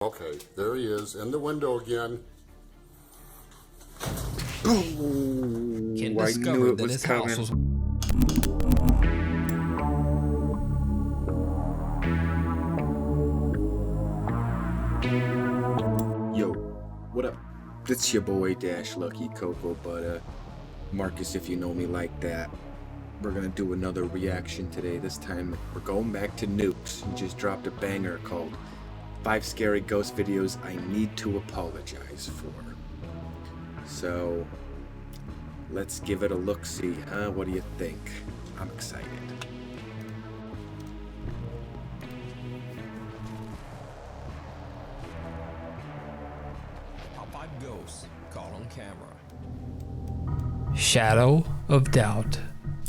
Okay, there he is, in the window again. Ken I knew discovered it that was his coming. house was Yo, what up? It's your boy Dash Lucky Cocoa Butter. Marcus, if you know me like that. We're gonna do another reaction today. This time we're going back to Nuke's. He just dropped a banger called 5 Scary Ghost Videos I Need to Apologize For. So, let's give it a look-see, huh? What do you think? I'm excited. Top 5 ghosts caught on camera. Shadow of Doubt.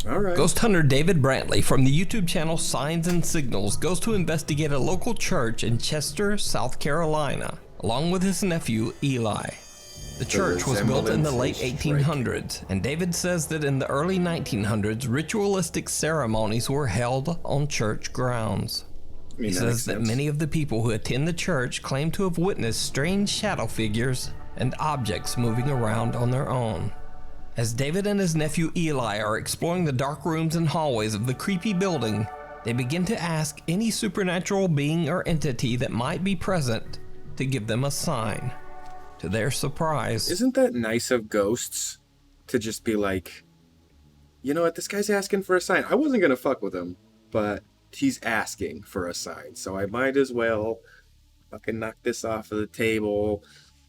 Alright. Ghost hunter David Brantley from the YouTube channel Signs and Signals goes to investigate a local church in Chester, South Carolina, along with his nephew Eli. The church was built in the late 1800s, and David says that in the early 1900s, ritualistic ceremonies were held on church grounds. He says that many of the people who attend the church claim to have witnessed strange shadow figures and objects moving around on their own. As David and his nephew Eli are exploring the dark rooms and hallways of the creepy building, they begin to ask any supernatural being or entity that might be present to give them a sign. To their surprise, isn't that nice of ghosts to just be like, you know what, this guy's asking for a sign. I wasn't gonna fuck with him, but he's asking for a sign, so I might as well fucking knock this off of the table,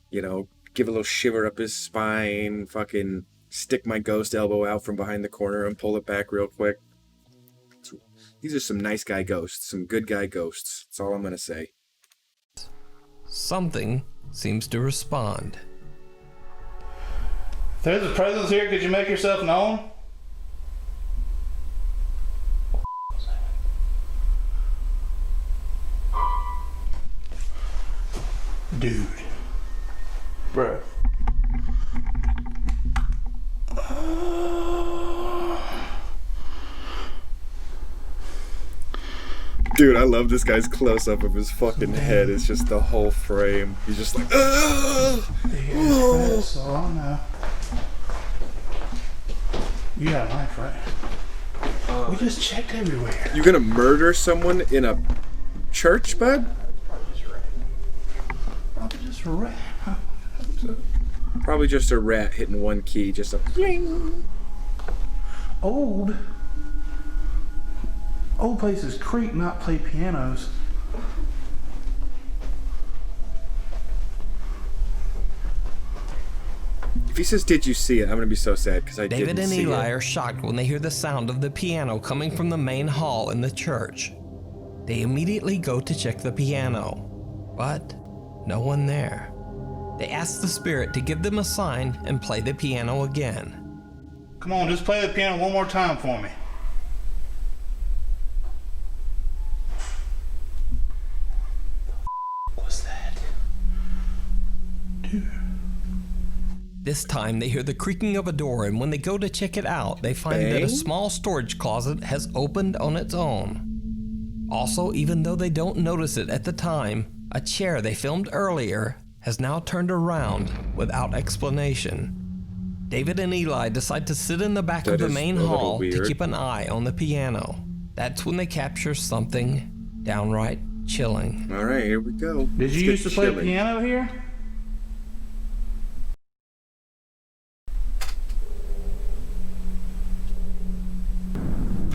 you know, give a little shiver up his spine, fucking stick my ghost elbow out from behind the corner and pull it back real quick. These are some nice guy ghosts, some good guy ghosts. That's all I'm gonna say. something seems to respond. If there's a presence here, could you make yourself known? Dude. Bruh. Dude, I love this guy's close-up of his fucking head. It's just the whole frame. He's just like, That's all I know. You got a knife, right? We just checked everywhere. you gonna murder someone in a church, bud? Probably just a rat. Probably just a rat hitting one key, just a bling. Old places creak, not play pianos. If he says, "Did you see it?" I'm gonna be so sad because I David didn't and see Eli it. are shocked when they hear the sound of the piano coming from the main hall in the church. They immediately go to check the piano, but no one there. They ask the spirit to give them a sign and play the piano again. Come on, just play the piano one more time for me. What was that? Dude. This time they hear the creaking of a door, and when they go to check it out, they find that a small storage closet has opened on its own. Also, even though they don't notice it at the time, a chair they filmed earlier has now turned around without explanation. David and Eli decide to sit in the back of the main hall to keep an eye on the piano. That's when they capture something downright chilling. All right, here we go. Did you used to play piano here?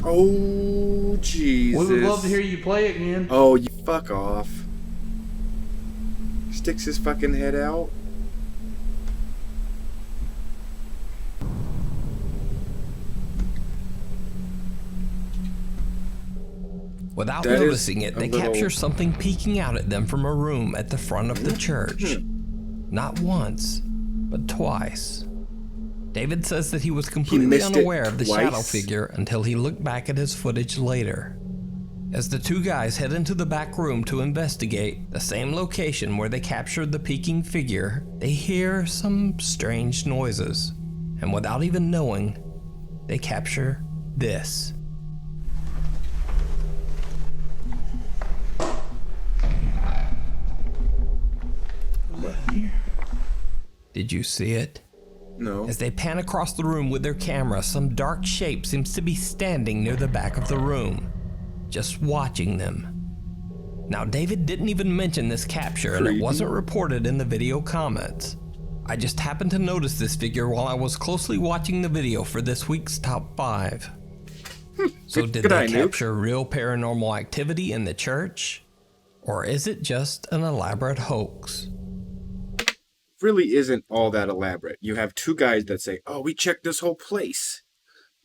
Oh, Jesus. We would love to hear you play again. Oh, you fuck off. Sticks his fucking head out. Without That is noticing it, a they little- capture something peeking out at them from a room at the front of the church. Not once, but twice. David says that he was completely missed it unaware of the shadow twice? figure until he looked back at his footage later. As the two guys head into the back room to investigate, the same location where they captured the peeking figure, they hear some strange noises. And without even knowing, they capture this. Did you see it? No. As they pan across the room with their camera, some dark shape seems to be standing near the back of the room, just watching them. Now, David didn't even mention this capture, and it Creepy. wasn't reported in the video comments. I just happened to notice this figure while I was closely watching the video for this week's Top 5. So did good they eye, Nuke. capture real paranormal activity in the church? Or is it just an elaborate hoax? Really isn't all that elaborate. You have two guys that say, oh, we checked this whole place.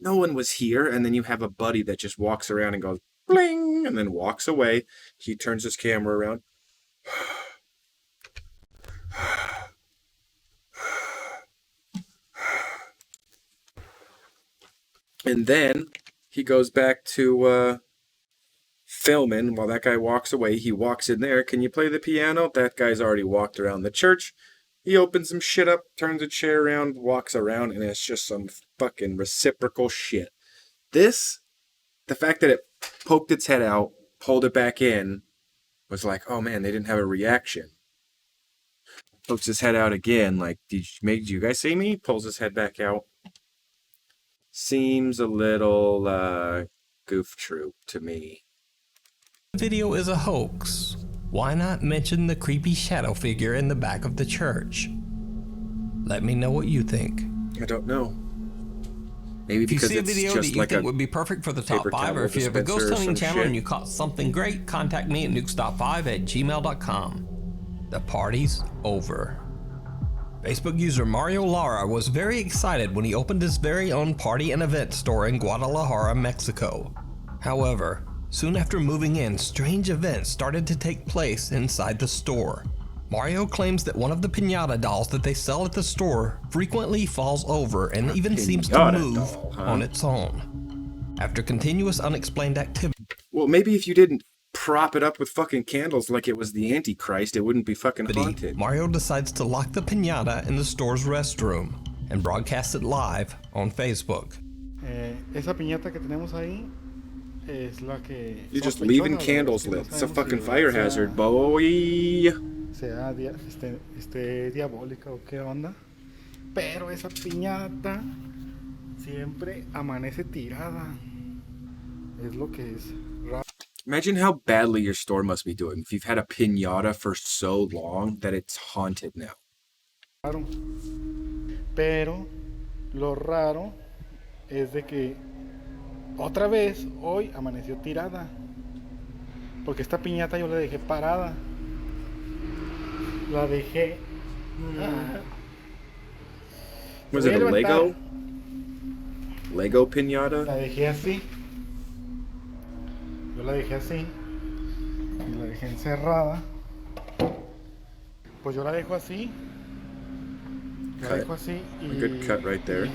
No one was here. And then you have a buddy that just walks around and goes, bling, and then walks away. He turns his camera around. And then he goes back to filming. While that guy walks away, he walks in there. Can you play the piano? That guy's already walked around the church. He opens some shit up, turns a chair around, walks around, and it's just some fucking reciprocal shit. This, the fact that it poked its head out, pulled it back in, was like, oh man, they didn't have a reaction. Pokes his head out again, like, did you guys see me? Pulls his head back out. Seems a little goof troop to me. The video is a hoax. Why not mention the creepy shadow figure in the back of the church? Let me know what you think. I don't know. Maybe If you because see a it's video that just you like think a would be perfect for the top paper 5, towel or if you have a dispenser ghost or hunting some channel shit. and you caught something great, contact me at nukestop5@gmail.com. The party's over. Facebook user Mario Lara was very excited when he opened his very own party and event store in Guadalajara, Mexico. However, soon after moving in, strange events started to take place inside the store. Mario claims that one of the Pinata dolls that they sell at the store frequently falls over and even seems to Pinata move doll, huh? on its own. After continuous unexplained activity, Well, maybe if you didn't prop it up with fucking candles like it was the Antichrist, it wouldn't be fucking haunted. Mario decides to lock the Pinata in the store's restroom and broadcast it live on Facebook. Esa piñata que tenemos ahí es la que. You're just sospechosa, leaving ¿verdad? candles Que no lit. It's a sabemos fucking si fire sea- hazard, boy. Sea diabólica o qué onda. Pero esa piñata siempre amanece tirada. Es lo que es raro. Imagine how badly your store must be doing if you've had a piñata for so long that it's haunted now. Pero lo raro es de que otra vez hoy amaneció tirada. Porque esta piñata yo la dejé parada. La dejé. Was Voy it a a levantar. Lego? Lego piñata? La dejé así. Yo la dejé así. Y la dejé encerrada. Pues yo la dejo así. La Cut. dejo así. A good cut right there.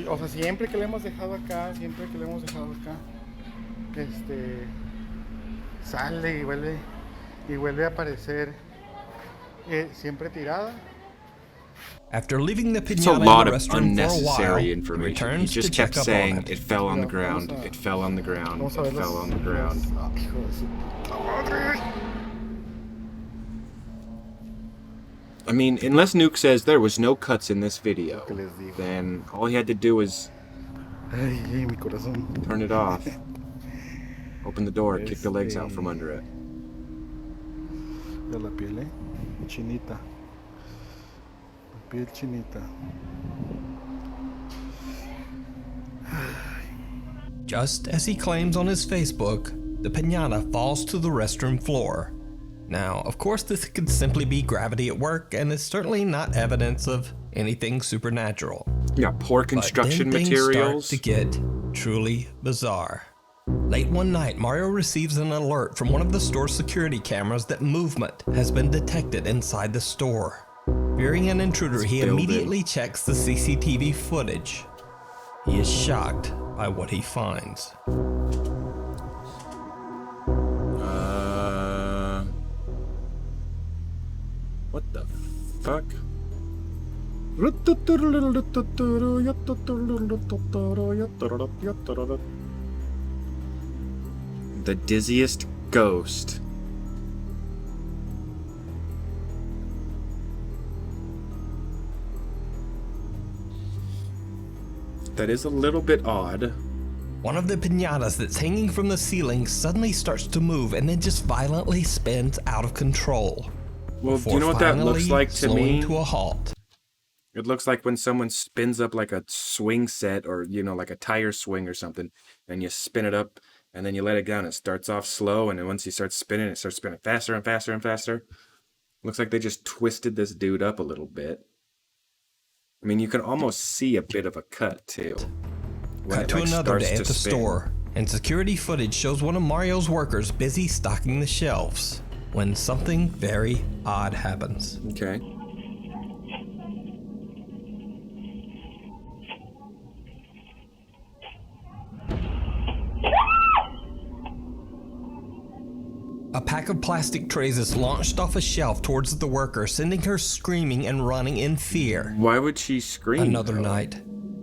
O sea, siempre que la hemos dejado acá, sale y vuelve a aparecer siempre tirada. After leaving the It's a Pinata lot in the of restroom for a while, unnecessary he information. He returns just to kept check up saying on it it. fell on the Yeah, ground, vamos a- it fell on the ground, Vamos a it ver fell on the ground. Hijo de su puta madre. I mean, unless Nuke says there was no cuts in this video, ¿Qué les digo? then all he had to do was Ay, mi corazón. turn it off, open the door, kick the legs out from under it. De la piel, chinita. La piel chinita. Just as he claims on his Facebook, the Pinata falls to the restroom floor. Now, of course, this could simply be gravity at work, and is certainly not evidence of anything supernatural. Yeah, poor But construction then things materials. start to get truly bizarre. Late one night, Mario receives an alert from one of the store's security cameras that movement has been detected inside the store. Fearing an intruder, he building. immediately checks the CCTV footage. He is shocked by what he finds. What the fuck? The dizziest ghost. That is a little bit odd. One of the piñatas that's hanging from the ceiling suddenly starts to move and then just violently spins out of control. Well, do you know what that looks like to me? To a halt. It looks like when someone spins up like a swing set or, you know, like a tire swing or something, and you spin it up and then you let it down. It starts off slow, and then once you start spinning, it starts spinning faster and faster and faster. Looks like they just twisted this dude up a little bit. I mean, you can almost see a bit of a cut, too. Cut to another day at the store, and security footage shows one of Mario's workers busy stocking the shelves when something very odd happens. Okay. A pack of plastic trays is launched off a shelf towards the worker, sending her screaming and running in fear. Why would she scream? Another night,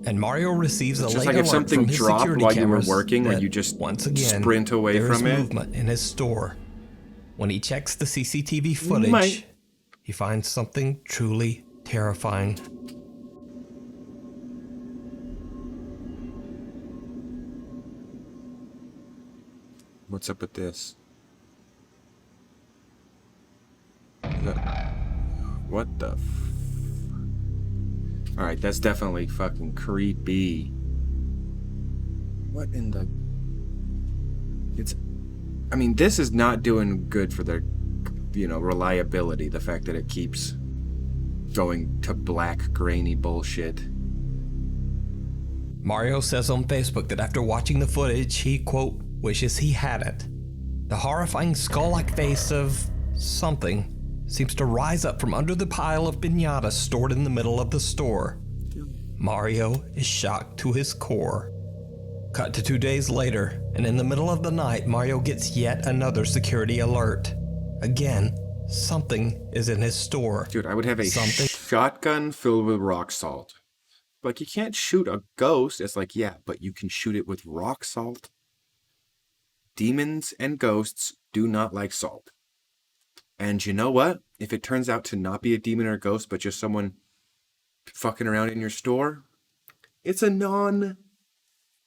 and Mario receives a just late like if alert something from his dropped security while you were cameras working, or that you just once again sprint away there is from it. Movement in his store. When he checks the CCTV footage, he finds something truly terrifying. What's up with this? What the Alright, that's definitely fucking creepy. What in the... I mean, this is not doing good for their, you know, reliability. The fact that it keeps going to black, grainy bullshit. Mario says on Facebook that after watching the footage, he, quote, wishes he had it. The horrifying skull-like face of something seems to rise up from under the pile of piñatas stored in the middle of the store. Mario is shocked to his core. Cut to 2 days later, and in the middle of the night, Mario gets yet another security alert. Again, something is in his store. Dude, I would have a shotgun filled with rock salt. Like, you can't shoot a ghost. It's like, yeah, but you can shoot it with rock salt. Demons and ghosts do not like salt. And you know what? If it turns out to not be a demon or a ghost, but just someone fucking around in your store, it's a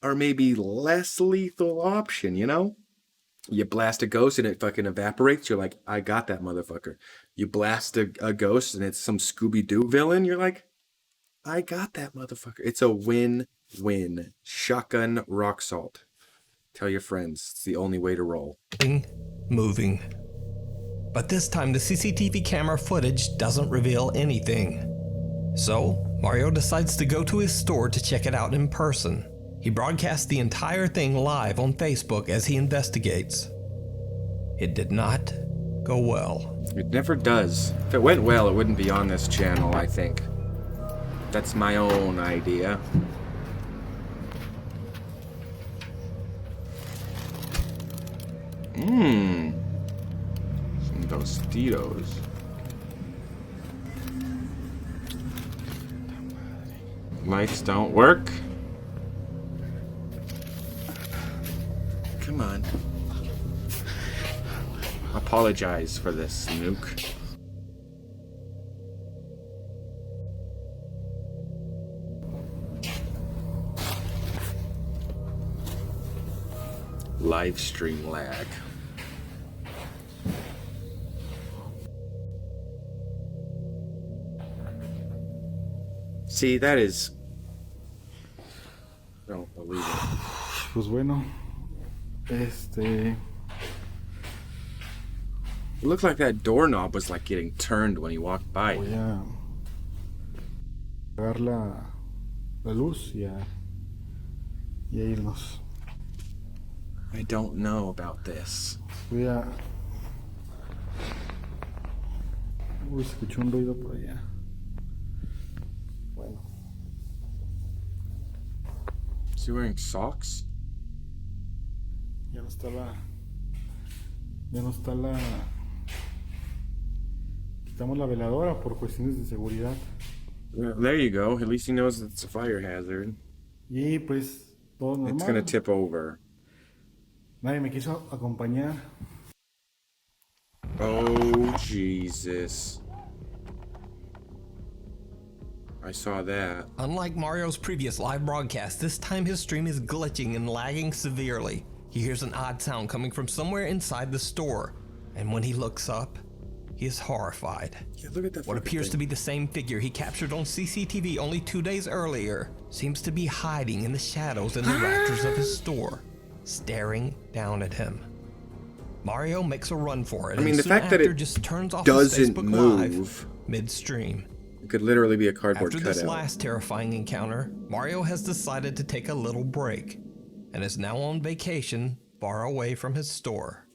or maybe less lethal option, you know? You blast a ghost and it fucking evaporates, you're like, I got that motherfucker. You blast a ghost and it's some Scooby-Doo villain, you're like, I got that motherfucker. It's a win-win. Shotgun rock salt. Tell your friends, it's the only way to roll. Moving. But this time the CCTV camera footage doesn't reveal anything. So, Mario decides to go to his store to check it out in person. He broadcasts the entire thing live on Facebook as he investigates. It did not go well. It never does. If it went well, it wouldn't be on this channel, I think. That's my own idea. Some Tostitos. Lights don't work. Come on. Apologize for this, Nuke. Live stream lag. See, that is... I don't believe it. Pues bueno, It looked like that doorknob was like getting turned when he walked by. voy a apagar la luz y a irnos. I don't know about this. Voy a... Uy, escuché un ruido por allá. Bueno. Is he wearing socks? Ya no está la... Ya no está la... Quitamos la veladora por cuestiones de seguridad. There you go. At least he knows it's a fire hazard. Y pues, todo normal. It's gonna tip over. Nadie me quiso acompañar. Oh, Jesus. I saw that. Unlike Mario's previous live broadcast, this time his stream is glitching and lagging severely. He hears an odd sound coming from somewhere inside the store, and when he looks up, he is horrified. Yeah, look at that. What appears to be the same figure he captured on CCTV only 2 days earlier seems to be hiding in the shadows in the rafters of his store, staring down at him. Mario makes a run for it. I mean, and the soon fact that after it just turns off his doesn't Facebook move Live midstream. It could literally be a cardboard After cutout. this last terrifying encounter, Mario has decided to take a little break and is now on vacation far away from his store.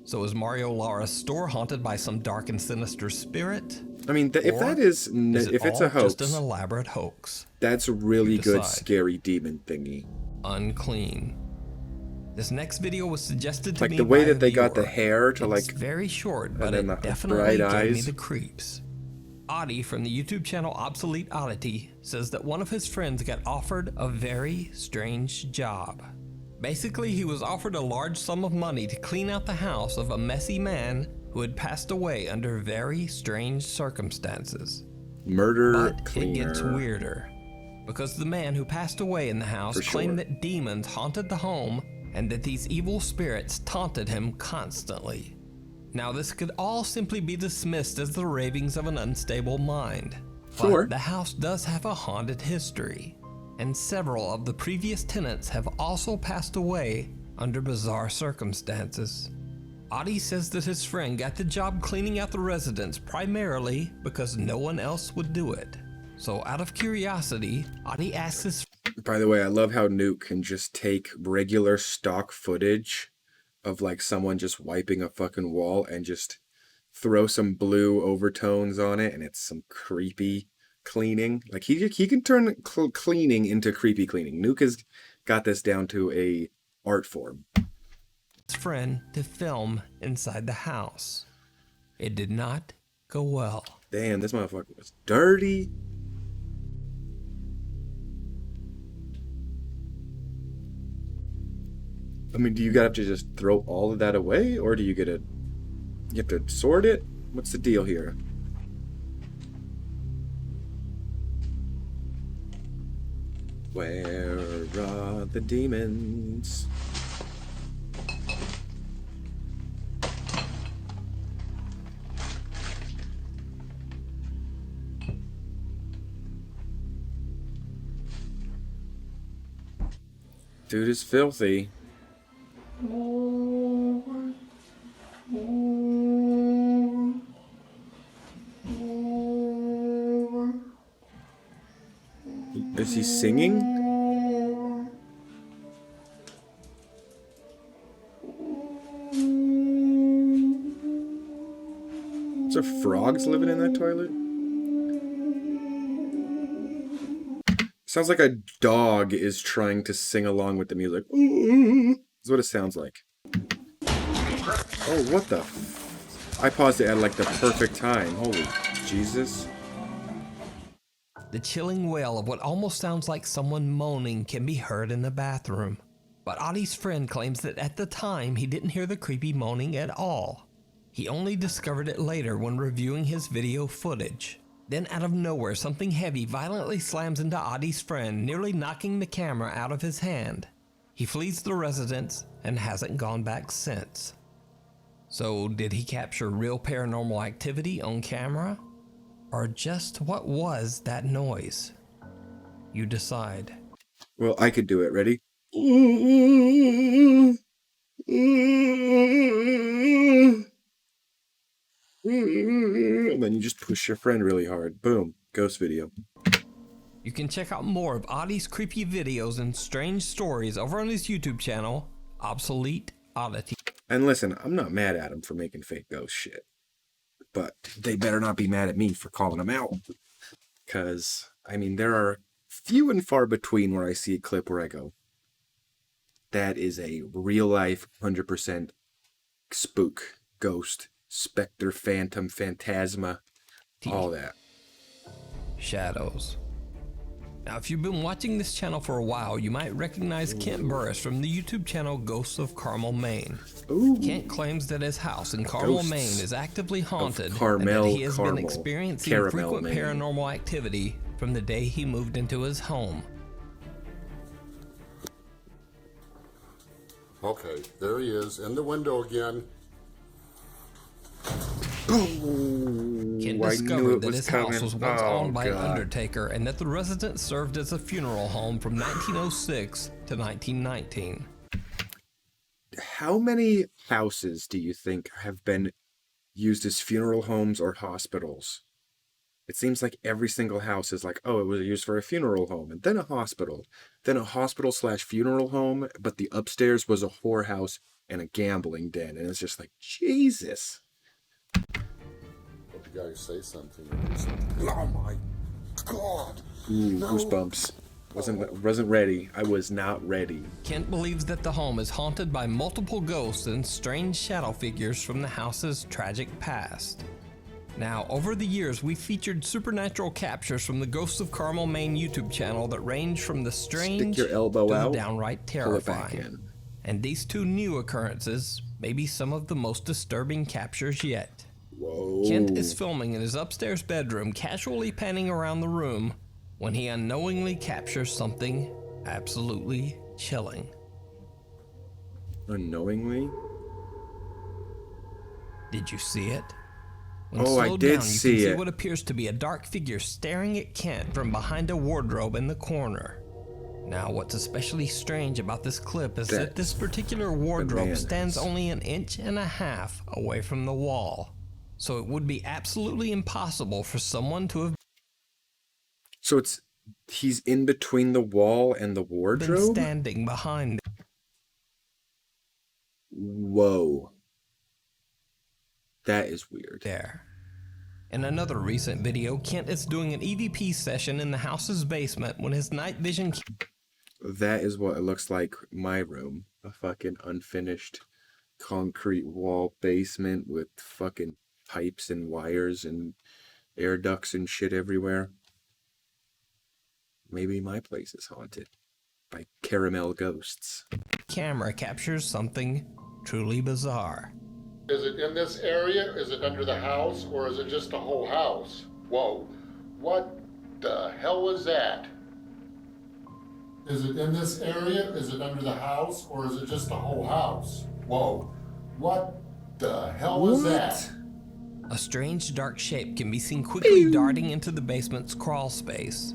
So is Mario Lara's store haunted by some dark and sinister spirit? I mean, if that is, if it's a hoax, just an elaborate hoax? that's a really good decide. scary demon thingy. Unclean. This next video was suggested to Like me the way by a that they got the viewer. hair to It's like, very short, but then it the definitely bright gave me eyes. the creeps. Audie from the YouTube channel Obsolete Oddity says that one of his friends got offered a very strange job. Basically, he was offered a large sum of money to clean out the house of a messy man who had passed away under very strange circumstances. murder But cleaner. it gets weirder, because the man who passed away in the house For claimed sure. that demons haunted the home and that these evil spirits taunted him constantly. Now, this could all simply be dismissed as the ravings of an unstable mind. Sure. But the house does have a haunted history, and several of the previous tenants have also passed away under bizarre circumstances. Audie says that his friend got the job cleaning out the residence primarily because no one else would do it. So out of curiosity, Audie asks his By the way, I love how Nuke can just take regular stock footage of like someone just wiping a fucking wall and just throw some blue overtones on it, and it's some creepy cleaning. Like he can turn cleaning into creepy cleaning. Nuke has got this down to a art form. friend to film inside the house. It did not go well. Damn, this motherfucker was dirty. I mean, do you have to just throw all of that away, or do you get you have to sort it? What's the deal here? Where are the demons? Dude is filthy. Is he singing? Is there frogs living in that toilet? Sounds like a dog is trying to sing along with the music. That's what it sounds like. Oh, what the I paused it at like the perfect time. Holy Jesus. The chilling wail of what almost sounds like someone moaning can be heard in the bathroom. But Audie's friend claims that at the time he didn't hear the creepy moaning at all. He only discovered it later when reviewing his video footage. Then out of nowhere, something heavy violently slams into Audie's friend, nearly knocking the camera out of his hand. He flees the residence and hasn't gone back since. So did he capture real paranormal activity on camera? Or just what was that noise? You decide. Well, I could do it. Ready? And then you just push your friend really hard. Boom. Ghost video. You can check out more of Audie's creepy videos and strange stories over on his YouTube channel, Obsolete Oddity. And listen, I'm not mad at him for making fake ghost shit. But they better not be mad at me for calling them out. Because, I mean, there are few and far between where I see a clip where I go, that is a real life 100% spook, ghost, specter, phantom, phantasma, all that. Shadows. Now, if you've been watching this channel for a while, you might recognize Kent Burris from the YouTube channel Ghosts of Carmel, Maine. Ooh. Kent claims that his house in Carmel, Ghosts Maine is actively haunted Carmel, and that he has Carmel, been experiencing Caramel, frequent Maine. paranormal activity from the day he moved into his home. Okay, there he is in the window again. Kent I knew discovered it that was his coming. house was once Oh, owned by an God. undertaker and that the residence served as a funeral home from 1906 to 1919. How many houses do you think have been used as funeral homes or hospitals? It seems like every single house is like, oh, it was used for a funeral home, and then a hospital, then a hospital/funeral home, but the upstairs was a whorehouse and a gambling den, and it's just like, Jesus. Let the guy say something or do something. Oh my God! Ooh, No. goosebumps. Wasn't ready. I was not ready. Kent believes that the home is haunted by multiple ghosts and strange shadow figures from the house's tragic past. Now, over the years, we've featured supernatural captures from the Ghosts of Carmel, Maine YouTube channel that range from the strange Stick your elbow to out, the downright pull it back terrifying. in. And these two new occurrences may be some of the most disturbing captures yet. Whoa. Kent is filming in his upstairs bedroom, casually panning around the room, when he unknowingly captures something absolutely chilling. Unknowingly? Did you see it? When Oh, I slowed did down, you see can see it. what appears to be a dark figure staring at Kent from behind a wardrobe in the corner. Now, what's especially strange about this clip is that this particular wardrobe bananas. stands only 1.5 inches away from the wall. So it would be absolutely impossible for someone to have So he's in between the wall and the been wardrobe? standing behind it. Whoa. That is weird. There. In another recent video, Kent is doing an EVP session in the house's basement when his night vision That is what it looks like my room. A fucking unfinished concrete wall basement with fucking pipes and wires and air ducts and shit everywhere. Maybe my place is haunted by caramel ghosts. camera captures something truly bizarre. Is it in this area? Is it under the house? Or is it just a whole house? Whoa. What the hell was that? Is it in this area? Is it under the house? Or is it just a whole house? Whoa. What the hell was that? A strange dark shape can be seen quickly darting into the basement's crawl space.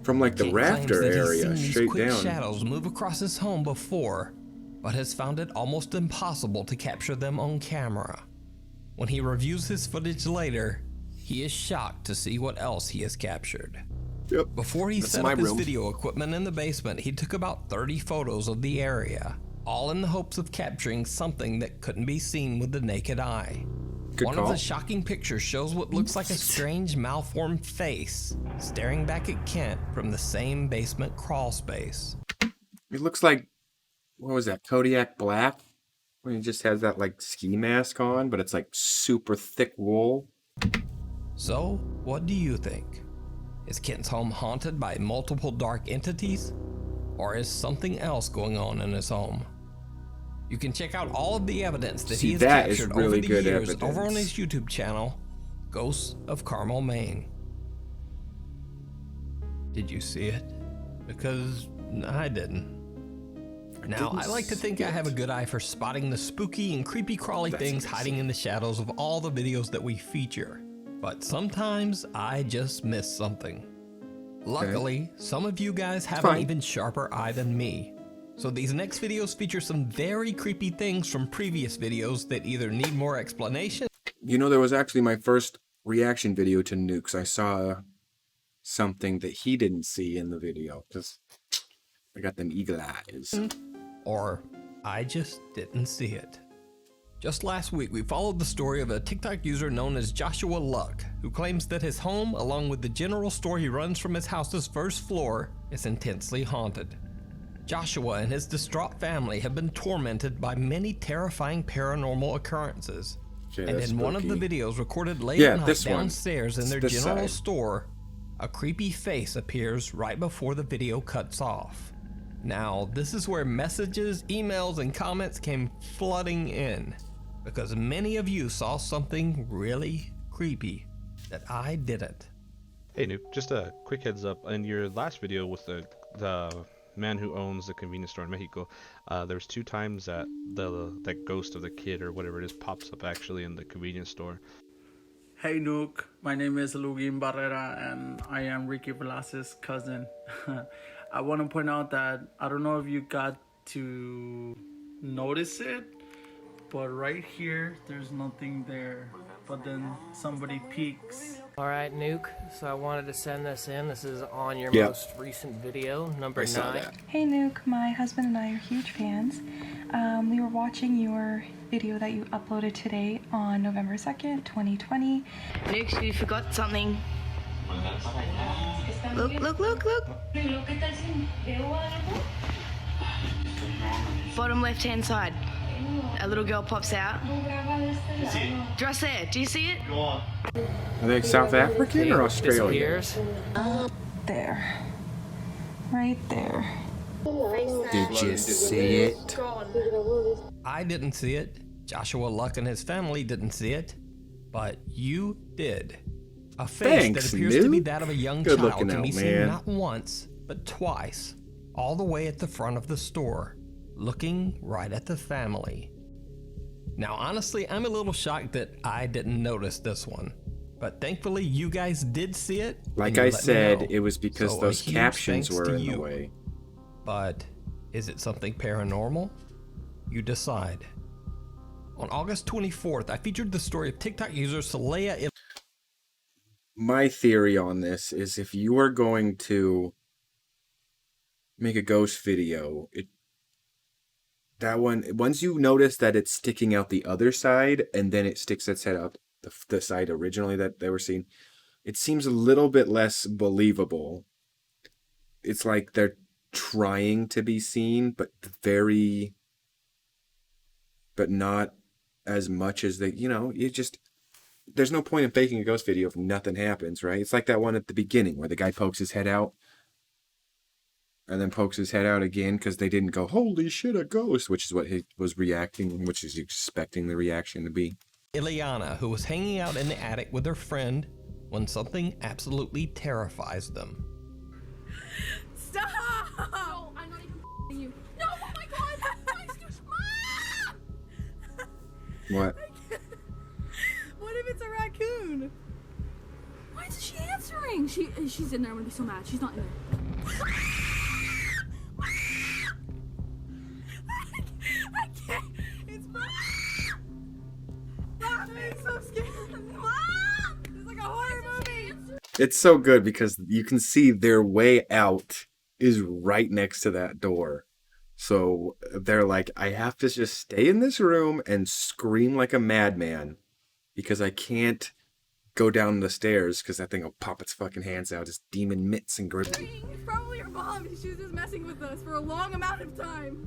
From like the Kent rafter claims that he's area, seen these straight quick down. shadows move across his home before, but has found it almost impossible to capture them on camera. When he reviews his footage later, he is shocked to see what else he has captured. Yep. Before he That's set my up his room. video equipment in the basement, he took about 30 photos of the area, all in the hopes of capturing something that couldn't be seen with the naked eye. Good One call. of the shocking pictures shows what looks like a strange malformed face staring back at Kent from the same basement crawl space. It looks like, what was that, Kodiak Black? When he just has that like ski mask on, but it's like super thick wool. So, what do you think? Is Kent's home haunted by multiple dark entities? Or is something else going on in his home? You can check out all of the evidence that See, he has that is captured really over the good years evidence. over on his YouTube channel, Ghosts of Carmel, Maine. Did you see it? Because I didn't. Now, I like to think I have a good eye for spotting the spooky and creepy crawly That's things amazing. hiding in the shadows of all the videos that we feature. But sometimes I just miss something. Luckily, some of you guys have an fine. even sharper eye than me. So these next videos feature some very creepy things from previous videos that either need more explanation. You know, there was actually my first reaction video to Nukes. I saw something that he didn't see in the video. Just, I got them eagle eyes. Or I just didn't see it. Just last week, we followed the story of a TikTok user known as Joshua Luck, who claims that his home, along with the general store he runs from his house's first floor, is intensely haunted. Joshua and his distraught family have been tormented by many terrifying paranormal occurrences. Okay, And that's in one of the spooky. videos recorded late Yeah, at night this one. downstairs in their This general side. store, a creepy face appears right before the video cuts off. Now, this is where messages, emails, and comments came flooding in, because many of you saw something really creepy that I didn't. Hey Nuke, just a quick heads up. In your last video with the man who owns the convenience store in Mexico, there's 2 times that that ghost of the kid or whatever it is pops up actually in the convenience store. Hey Nuke, my name is Lugin Barrera and I am Ricky Velasquez's cousin. I want to point out that I don't know if you got to notice it, but right here there's nothing there, but then somebody peeks. Alright, Nuke, so I wanted to send this in. This is on your Yep. most recent video, number I saw 9. that. Hey Nuke, my husband and I are huge fans. We were watching your video that you uploaded today on November 2nd, 2020. Nuke, you forgot something. Look, look, look, look. Bottom left-hand side. A little girl pops out. Just there. Do you see it? Are they South African or Australian? Disappears. There. Right there. Did you see it? I didn't see it, Joshua Luck and his family didn't see it, but you did. A face Thanks, that appears to be Nuke. that of a young Good child looking can out, be seen man. not once, but twice, all the way at the front of the store, looking right at the family. Now honestly, I'm a little shocked that I didn't notice this one, but thankfully you guys did see it. Like and you I let me said, know. it was because So a those huge captions thanks were to in the you. way. But is it something paranormal? You decide. On August 24th, I featured the story of TikTok user Saleya. My theory on this is if you are going to make a ghost video, that one, once you notice that it's sticking out the other side and then it sticks its head out the side originally that they were seeing, it seems a little bit less believable. It's like they're trying to be seen, but not as much as they, there's no point in faking a ghost video if nothing happens, right? It's like that one at the beginning where the guy pokes his head out and then pokes his head out again because they didn't go, holy shit, a ghost, which is what he was reacting, which is expecting the reaction to be. Ileana, who was hanging out in the attic with her friend when something absolutely terrifies them. Stop! No, I'm not even you. No, oh my god! Mom! What? What if it's a raccoon? Why isn't she answering? She's in there. I'm gonna be so mad. She's not in there. I can't. It's Mom! Mom, I'm so scared. Mom! It's like a horror movie. It's so good because you can see their way out is right next to that door. So they're like, I have to just stay in this room and scream like a madman because I can't go down the stairs because that thing will pop its fucking hands out, its demon mitts and grip me. It's probably your mom. She was just messing with us for a long amount of time.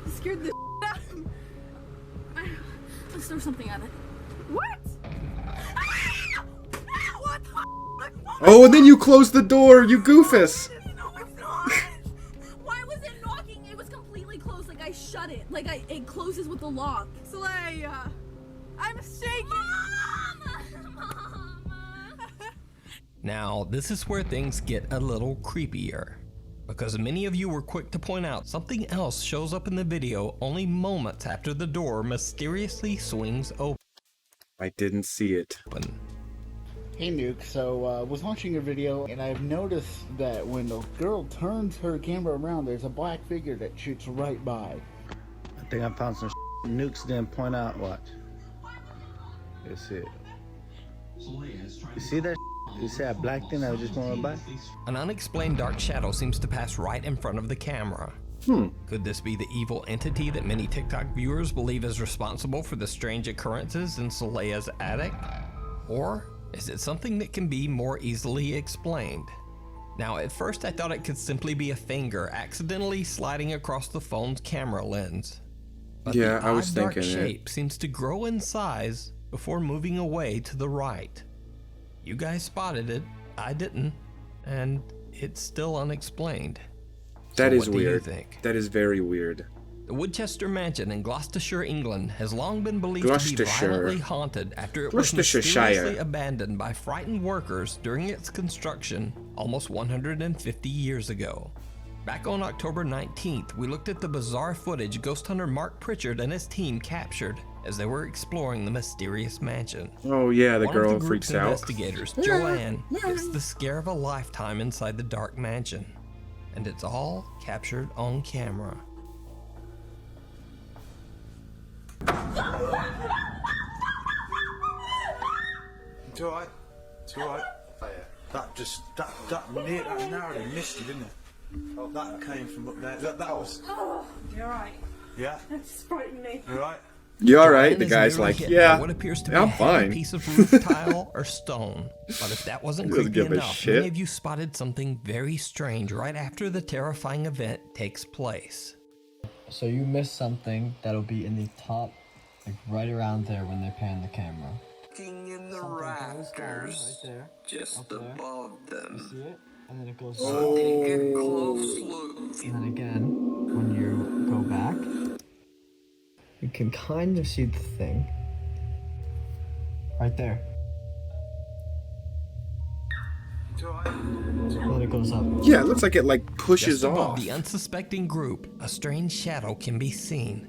You scared the out of me. Let's throw something at it. What? Ah! Ah, what the Oh, and then you close the door, you goofus! No, it's not. Why was it knocking? It was completely closed. Like I shut it. Like it closes with the lock. Saleya, I'm shaking. Mom! Now, this is where things get a little creepier, because many of you were quick to point out something else shows up in the video only moments after the door mysteriously swings open. I didn't see it. Hey Nuke, so I was watching your video and I've noticed that when the girl turns her camera around, there's a black figure that shoots right by. I think I found some Nukes didn't point out. Watch. You see it. You see that? You see that black thing that was just going by? An unexplained dark shadow seems to pass right in front of the camera. Could this be the evil entity that many TikTok viewers believe is responsible for the strange occurrences in Saleya's attic? Or is it something that can be more easily explained? Now, at first I thought it could simply be a finger accidentally sliding across the phone's camera lens. But Yeah, the I was odd dark thinking it. shape seems to grow in size before moving away to the right. You guys spotted it, I didn't, and it's still unexplained. That So is what do you weird. think? That is very weird. The Woodchester Mansion in Gloucestershire, England, has long been believed to be Gloucestershire. violently haunted after it was Gloucestershire. mysteriously abandoned by frightened workers during its construction almost 150 years ago. Back on October 19th, we looked at the bizarre footage ghost hunter Mark Pritchard and his team captured as they were exploring the mysterious mansion. Oh yeah, the One of girl the group's freaks out. investigators, Joanne, gets the scare of a lifetime inside the dark mansion. And it's all captured on camera. It's alright. It's alright. That narrowly missed you, didn't it? That came from up there. That was. Oh, you're right. Yeah. That's frightening me. You alright? You alright? Joanne The is guy's nearly like, hit yeah, by what appears to be I'm a heavy fine. piece of roof tile or stone. But if that wasn't He doesn't creepy give a enough, shit. many of you spotted something very strange right after the terrifying event takes place. So you missed something that'll be in the top, like right around there when they pan the camera. Looking in the Something goes down rafters, right there, just up there. above You them. see it? And then it goes Take a close look. And then again, when you go back, you can kind of see the thing. Right there. It's alright. And then it goes up. Yeah, it looks like it like pushes Just above off. the unsuspecting group, a strange shadow can be seen.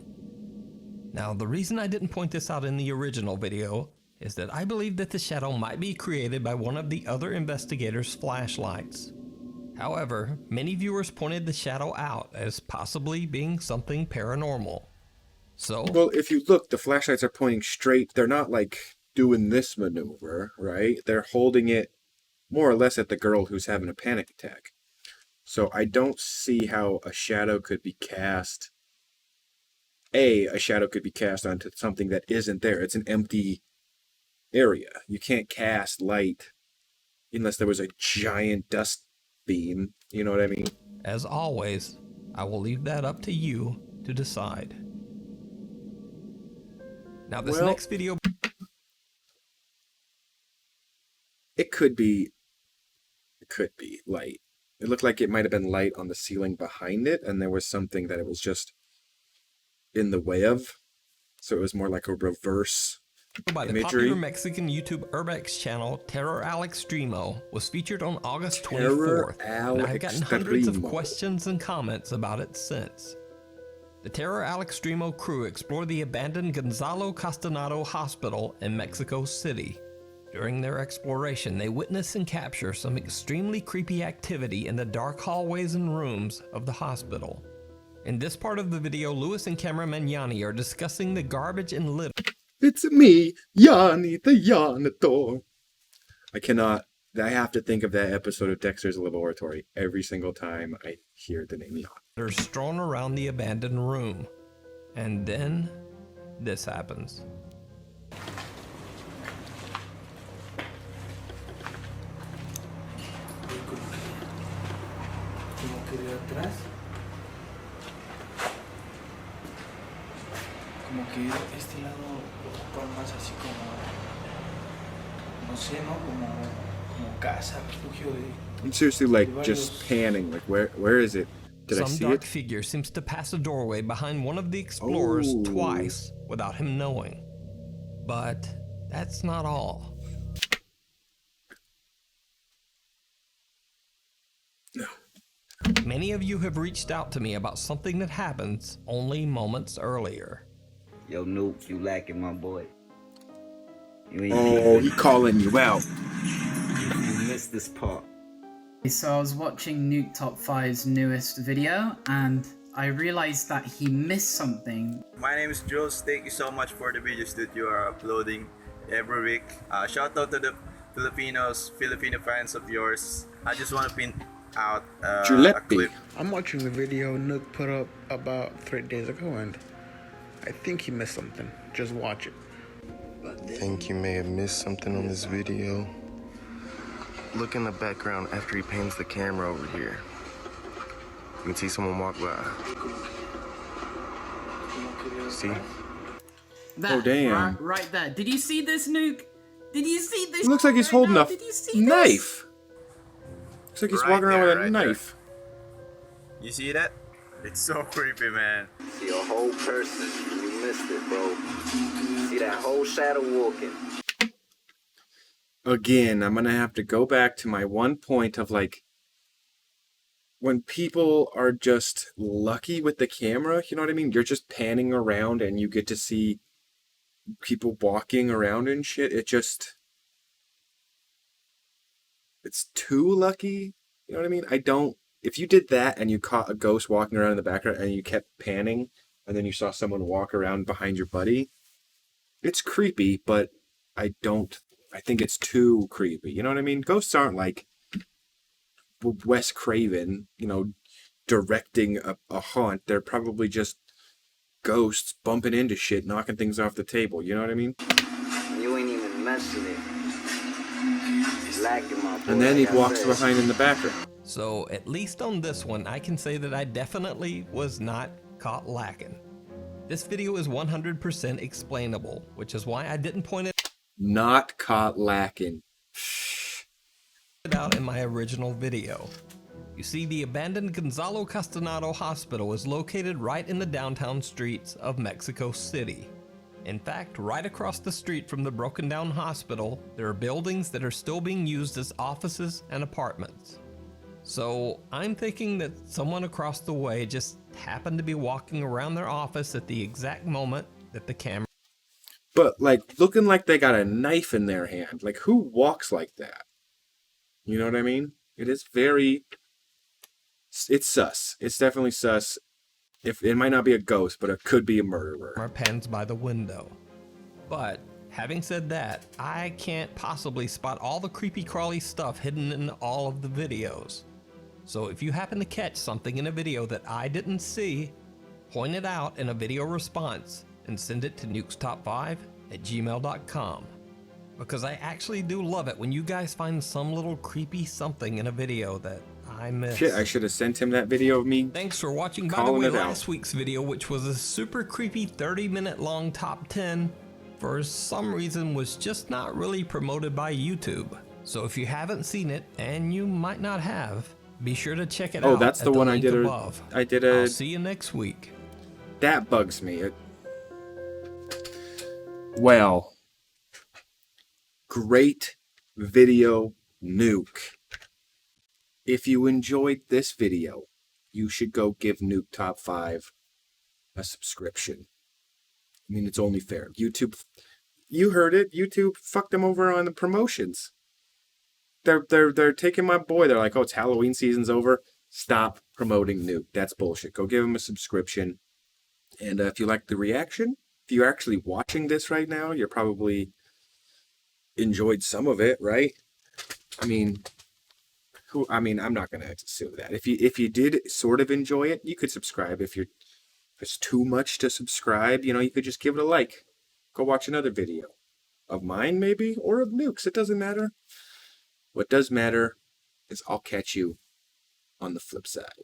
Now, the reason I didn't point this out in the original video is that I believe that the shadow might be created by one of the other investigators' flashlights. However, many viewers pointed the shadow out as possibly being something paranormal. So, Well, if you look, the flashlights are pointing straight. They're not like doing this maneuver, right? They're holding it more or less at the girl who's having a panic attack. So I don't see how a shadow could be cast. A shadow could be cast onto something that isn't there. It's an empty area. You can't cast light unless there was a giant dust beam. You know what I mean? as always, I will leave that up to you to decide. Now, this Well, next video... It could be light. It looked like it might have been light on the ceiling behind it, and there was something that it was just in the way of. So it was more like a reverse by the imagery. popular Mexican YouTube Urbex channel, Terror Al Extremo, was featured on August Terror 24th, Al and I've gotten hundreds of Extremo. questions and comments about it since. The Terror Al Extremo crew explored the abandoned Gonzalo Castanado Hospital in Mexico City. During their exploration, they witness and capture some extremely creepy activity in the dark hallways and rooms of the hospital. In this part of the video, Lewis and cameraman Yanni are discussing the garbage and litter. It's me, Yanni the Yanator. I have to think of that episode of Dexter's Laboratory every single time I hear the name Yanni. They're strewn around the abandoned room. And then, this happens. Como que de atrás. Como que este lado ocupa más así como, no sé, ¿no? Como casa, refugio de... I'm seriously like just panning, like where is it? Did I Some see dark it? figure seems to pass a doorway behind one of the explorers Oh. twice without him knowing. But that's not all. Many of you have reached out to me about something that happens only moments earlier. Yo, Nuke, you lacking, my boy. Oh, he calling you out. You missed this part. So I was watching Nuke Top 5's newest video and I realized that he missed something. My name is Jules. Thank you so much for the videos that you are uploading every week. Shout out to the Filipino fans of yours. I just want to pin out a clip. I'm watching the video Nuke put up about 3 days ago and I think he missed something. Just watch it. Think you may have missed something on this video. Look in the background after he pans the camera over here. You can see someone walk by. See? That, Oh, damn. Right there. Did you see this, Nuke? Did you see this? It looks like he's holding a Did you see knife. Looks like he's Right walking around there, with a right there. knife. You see that? It's so creepy, man. See a whole person. You missed it, bro. See that whole shadow walking. Again, I'm gonna have to go back to my one point of like, when people are just lucky with the camera, you know what I mean? You're just panning around and you get to see people walking around and shit. It's too lucky. You know what I mean? If you did that and you caught a ghost walking around in the background and you kept panning and then you saw someone walk around behind your buddy, it's creepy, but I think it's too creepy. You know what I mean? Ghosts aren't like Wes Craven, directing a haunt. They're probably just ghosts bumping into shit, knocking things off the table. You know what I mean? You ain't even messing it. Lacking, my boy. And then he walks behind in the background. So at least on this one, I can say that I definitely was not caught lacking. This video is 100% explainable, which is why I didn't point it Not caught lacking. out in my original video. You see, the abandoned Gonzalo Castanado Hospital is located right in the downtown streets of Mexico City. In fact, right across the street from the broken down hospital, there are buildings that are still being used as offices and apartments. So I'm thinking that someone across the way just happened to be walking around their office at the exact moment that the camera. But like looking like they got a knife in their hand. Like who walks like that? You know what I mean? It's sus. It's definitely sus. If it might not be a ghost, but it could be a murderer. Pans by the window. But having said that, I can't possibly spot all the creepy crawly stuff hidden in all of the videos. So if you happen to catch something in a video that I didn't see, point it out in a video response and send it to nukestop5@gmail.com. Because I actually do love it when you guys find some little creepy something in a video that I missed. Shit, I should have sent him that video of me. Thanks for watching. By the way, last week's video, which was a super creepy 30-minute long top 10, for some reason was just not really promoted by YouTube. So if you haven't seen it, and you might not have, be sure to check it out. Oh, that's the one I did. Above. I'll see you next week. That bugs me. Well, great video, Nuke. If you enjoyed this video, you should go give Nuke Top 5 a subscription. I mean, it's only fair. YouTube, you heard it. YouTube fucked them over on the promotions. They're taking my boy. They're like, oh, it's Halloween season's over. Stop promoting Nuke. That's bullshit. Go give him a subscription. And if you like the reaction, if you're actually watching this right now, you're probably enjoyed some of it, right? I mean, I'm not gonna assume that. If you did sort of enjoy it, you could subscribe. If it's too much to subscribe, you could just give it a like. Go watch another video of mine, maybe, or of Nuke's. It doesn't matter. What does matter is I'll catch you on the flip side.